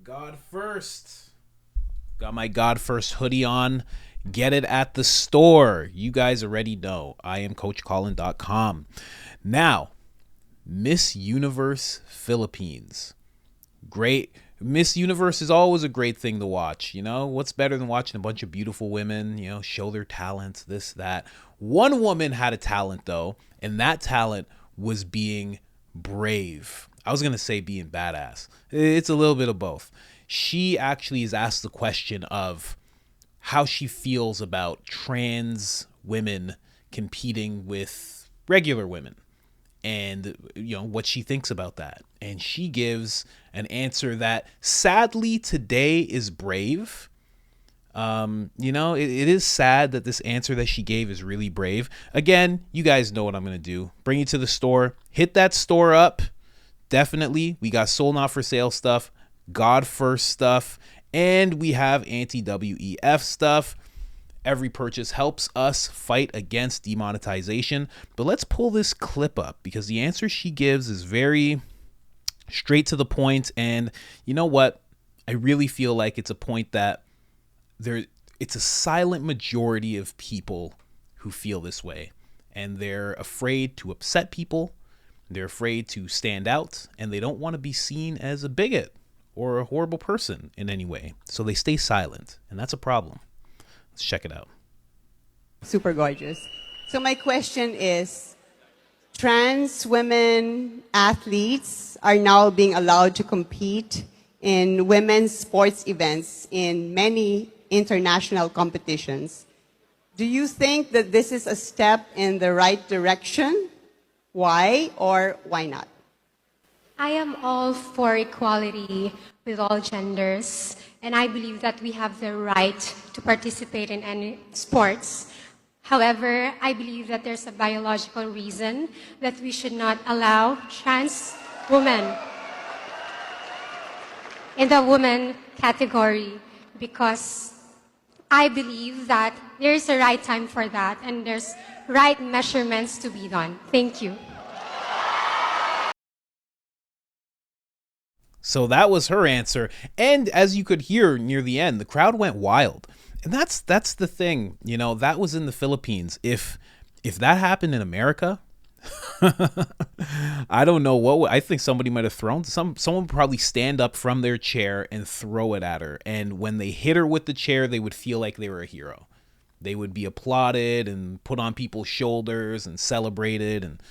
God First. Got my God First hoodie on. Get it at the store. You guys already know. I am CoachColin.com. Now, Miss Universe Philippines. Great. Miss Universe is always a great thing to watch. You know, what's better than watching a bunch of beautiful women, you know, show their talents, this, that. One woman had a talent, though, and that talent was being brave. I was going to say being badass. It's a little bit of both. She actually is asked the question of how she feels about trans women competing with regular women and, you know, what she thinks about that. And she gives an answer that sadly today is brave. You know, it is sad that this answer that she gave is really brave. Again, you guys know what I'm going to do. Bring you to the store. Hit that store up. Definitely. We got sold not for sale stuff, God First stuff, and we have anti-WEF stuff. Every purchase helps us fight against demonetization. But let's pull this clip up because the answer she gives is very straight to the point. And you know what? I really feel like it's a point that it's a silent majority of people who feel this way. And they're afraid to upset people. They're afraid to stand out. And they don't want to be seen as a bigot or a horrible person in any way. So they stay silent. And that's a problem. Let's check it out. Super gorgeous. So my question is, trans women athletes are now being allowed to compete in women's sports events in many international competitions. Do you think that this is a step in the right direction? Why or why not? I am all for equality with all genders, and I believe that we have the right to participate in any sports. However, I believe that there's a biological reason that we should not allow trans women in the women category, because I believe that there's a right time for that and there's right measurements to be done. Thank you. So that was her answer. And as you could hear near the end, the crowd went wild. And that's the thing, you know, that was in the Philippines. If that happened in America, I don't know what I think somebody might have thrown. Someone would probably stand up from their chair and throw it at her. And when they hit her with the chair, they would feel like they were a hero. They would be applauded and put on people's shoulders and celebrated, and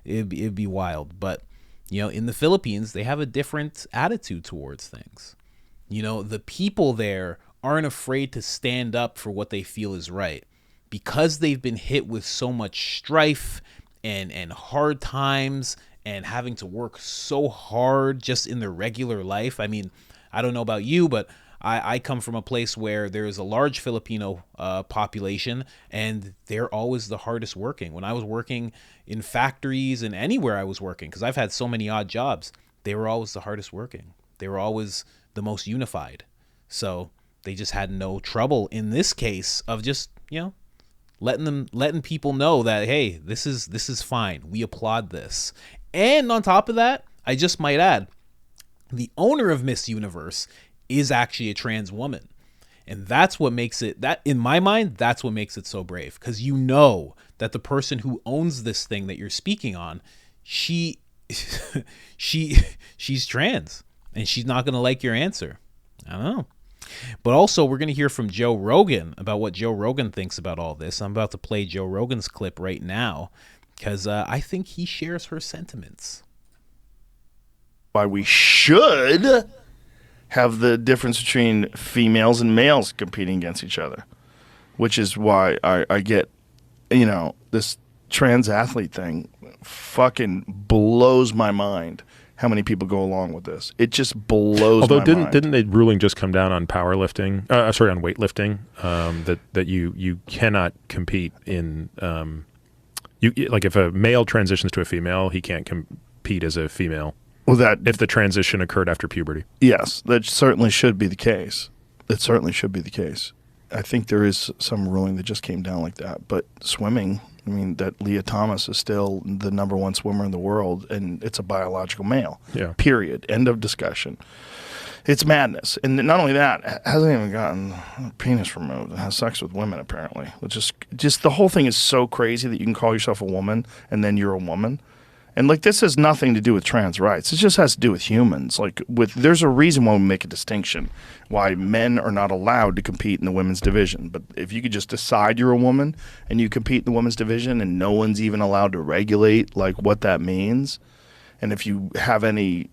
it'd be wild. But you know, in the Philippines, they have a different attitude towards things. You know, the people there aren't afraid to stand up for what they feel is right, because they've been hit with so much strife and hard times and having to work so hard just in their regular life. I mean, I don't know about you, but I come from a place where there is a large Filipino population, and they're always the hardest working. When I was working in factories and anywhere I was working, because I've had so many odd jobs, they were always the hardest working. They were always the most unified. So they just had no trouble in this case of just, you know, letting people know that, hey, this is fine. We applaud this. And on top of that, I just might add, the owner of Miss Universe is actually a trans woman. And that's what makes it, that in my mind, that's what makes it so brave. Because you know that the person who owns this thing that you're speaking on, she's trans, and she's not going to like your answer. I don't know. But also, we're going to hear from Joe Rogan about what Joe Rogan thinks about all this. I'm about to play Joe Rogan's clip right now because I think he shares her sentiments. Why we should have the difference between females and males competing against each other, which is why I get, you know, this trans athlete thing fucking blows my mind. How many people go along with this? It just blows my mind. Didn't the ruling just come down on powerlifting? On weightlifting, that you cannot compete in like if a male transitions to a female, he can't compete as a female. Well, that if the transition occurred after puberty. Yes, that certainly should be the case. It certainly should be the case. I think there is some ruling that just came down like that. But swimming, I mean, that Leah Thomas is still the #1 swimmer in the world, and it's a biological male. Yeah. Period. End of discussion. It's madness. And not only that, hasn't even gotten a penis removed and has sex with women, apparently. Which is just the whole thing is so crazy that you can call yourself a woman and then you're a woman. And like this has nothing to do with trans rights. It just has to do with humans. Like there's a reason why we make a distinction, why men are not allowed to compete in the women's division. But if you could just decide you're a woman and you compete in the women's division and no one's even allowed to regulate like what that means, and if you have any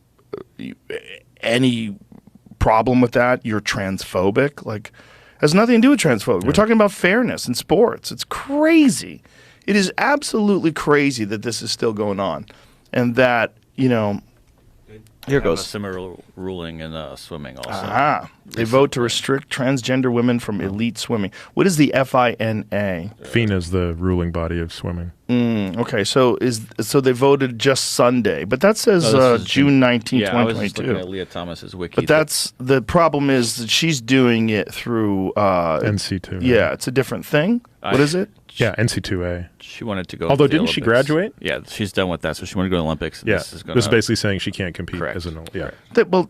problem with that, you're transphobic. Like it has nothing to do with transphobic. We're talking about fairness in sports. It's crazy. It is absolutely crazy that this is still going on, and that here A goes. similar ruling in swimming also. They vote to restrict transgender women from elite swimming. What is the FINA? FINA is the ruling body of swimming. Okay, so they voted just Sunday, but that says No, this is June 19, Yeah, I was just 2022. looking at Leah Thomas's wiki. But that's the problem is that she's doing it through NC2. Yeah, it's a different thing. What is it? Yeah, NC2A. She wanted to go. Although, to the didn't she Olympics. graduate? Yeah, she's done with that, so she wanted to go to the Olympics. Yeah, This is this is gonna, basically saying she can't compete Correct. as an yeah. Well,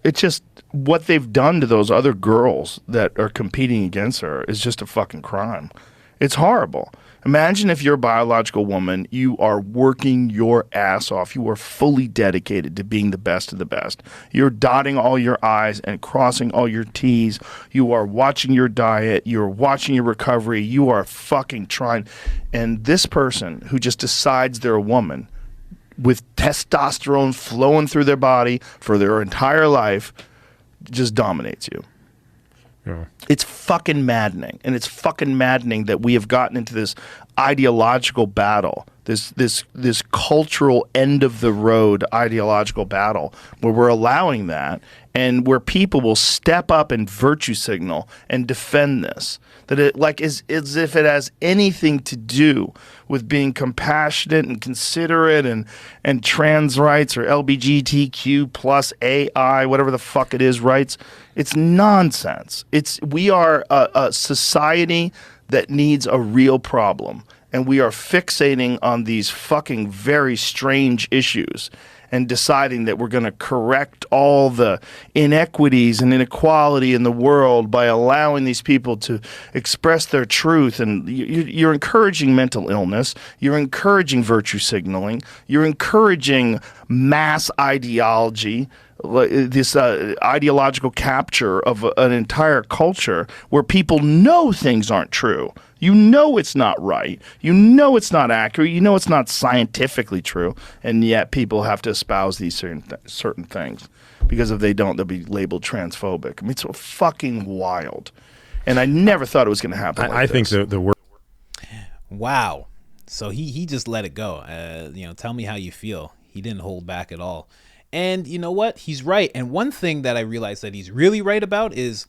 it's just what they've done to those other girls that are competing against her is just a fucking crime. It's horrible. Imagine if you're a biological woman, you are working your ass off. You are fully dedicated to being the best of the best. You're dotting all your I's and crossing all your T's. You are watching your diet. You're watching your recovery. You are fucking trying. And this person who just decides they're a woman with testosterone flowing through their body for their entire life just dominates you. Yeah. It's fucking maddening. And it's fucking maddening that we have gotten into this ideological battle, this cultural end of the road ideological battle where we're allowing that and where people will step up and virtue signal and defend this. That it like is as if it has anything to do with being compassionate and considerate and trans rights or LGBTQ plus AI, whatever the fuck it is, rights. It's nonsense. We are a society that needs a real problem, and we are fixating on these fucking very strange issues and deciding that we're going to correct all the inequities and inequality in the world by allowing these people to express their truth. And you're encouraging mental illness. You're encouraging virtue signaling. You're encouraging mass ideology, this ideological capture of an entire culture where people know things aren't true. You know it's not right. You know it's not accurate. You know it's not scientifically true. And yet people have to espouse these certain things because if they don't, they'll be labeled transphobic. I mean, it's fucking wild. And I never thought it was going to happen I think the word. Wow. So he just let it go. Tell me how you feel. He didn't hold back at all. And you know what? He's right. And one thing that I realized that he's really right about is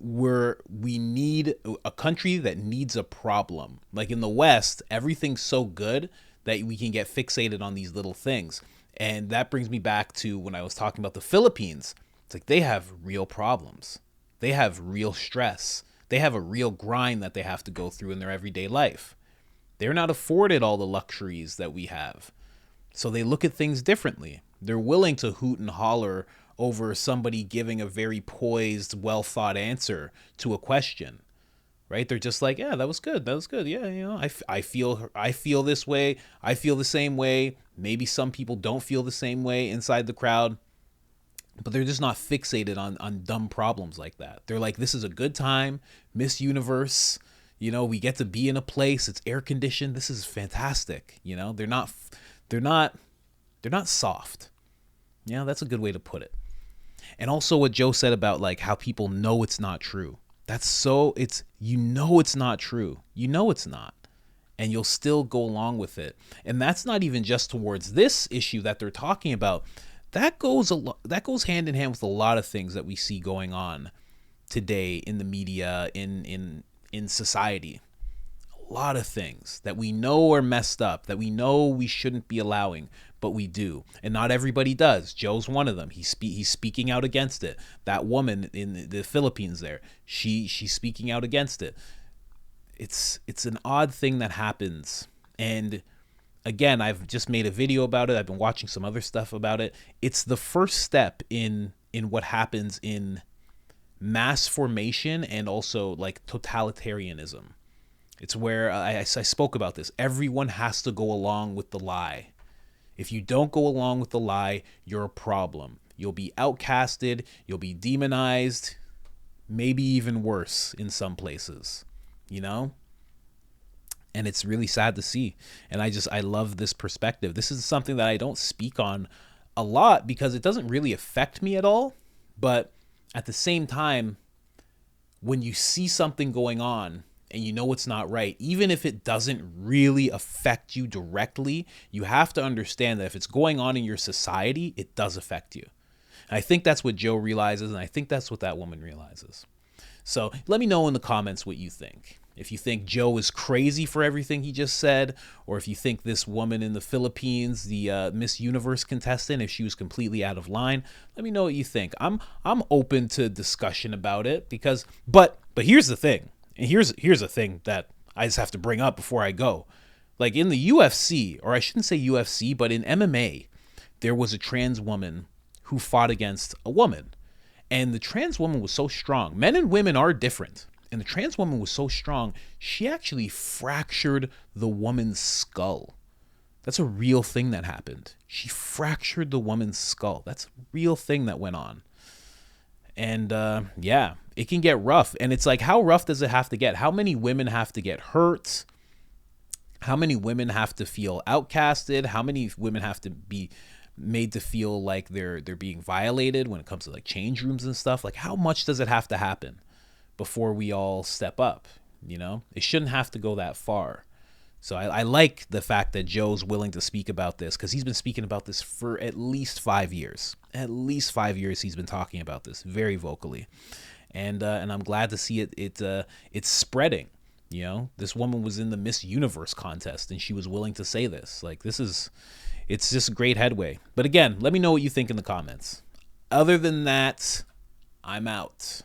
we need a country that needs a problem. Like in the West, everything's so good that we can get fixated on these little things. And that brings me back to when I was talking about the Philippines. It's like they have real problems. They have real stress. They have a real grind that they have to go through in their everyday life. They're not afforded all the luxuries that we have. So they look at things differently. They're willing to hoot and holler over somebody giving a very poised, well thought answer to a question, right? They're just like, yeah, that was good. That was good. Yeah. I feel this way. I feel the same way. Maybe some people don't feel the same way inside the crowd, but they're just not fixated on dumb problems like that. They're like, this is a good time. Miss Universe, we get to be in a place. It's air conditioned. This is fantastic. They're not soft. That's a good way to put it. And also what Joe said about like how people know it's not true. It's not true. It's not. And you'll still go along with it. And that's not even just towards this issue that they're talking about. That goes hand in hand with a lot of things that we see going on today in the media, in society. A lot of things that we know are messed up, that we know we shouldn't be allowing, but we do. And not everybody does. Joe's one of them. He's speaking out against it. That woman in the Philippines there, she's speaking out against it. It's an odd thing that happens. And again, I've just made a video about it. I've been watching some other stuff about it. It's the first step in in what happens in mass formation and also like totalitarianism. It's where I spoke about this. Everyone has to go along with the lie. If you don't go along with the lie, you're a problem. You'll be outcasted. You'll be demonized. Maybe even worse in some places, you know? And it's really sad to see. And I love this perspective. This is something that I don't speak on a lot because it doesn't really affect me at all. But at the same time, when you see something going on and you know it's not right, even if it doesn't really affect you directly, you have to understand that if it's going on in your society, it does affect you. And I think that's what Joe realizes, and I think that's what that woman realizes. So let me know in the comments what you think. If you think Joe is crazy for everything he just said, or if you think this woman in the Philippines, the Miss Universe contestant, if she was completely out of line, let me know what you think. I'm open to discussion about it because, but here's the thing, and here's a thing that I just have to bring up before I go. Like in the UFC, or I shouldn't say UFC, but in MMA, there was a trans woman who fought against a woman, and the trans woman was so strong. Men and women are different. And the trans woman was so strong, she actually fractured the woman's skull. That's a real thing that happened. She fractured the woman's skull. That's a real thing that went on. And yeah, it can get rough. And it's like, how rough does it have to get? How many women have to get hurt? How many women have to feel outcasted? How many women have to be made to feel like they're being violated when it comes to like change rooms and stuff? Like, how much does it have to happen before we all step up? You know, it shouldn't have to go that far. So I like the fact that Joe's willing to speak about this, because he's been speaking about this for at least 5 years. At least 5 years he's been talking about this very vocally, and I'm glad to see it's spreading. You know, this woman was in the Miss Universe contest and she was willing to say this. Like, it's just great headway. But again, let me know what you think in the comments. Other than that, I'm out.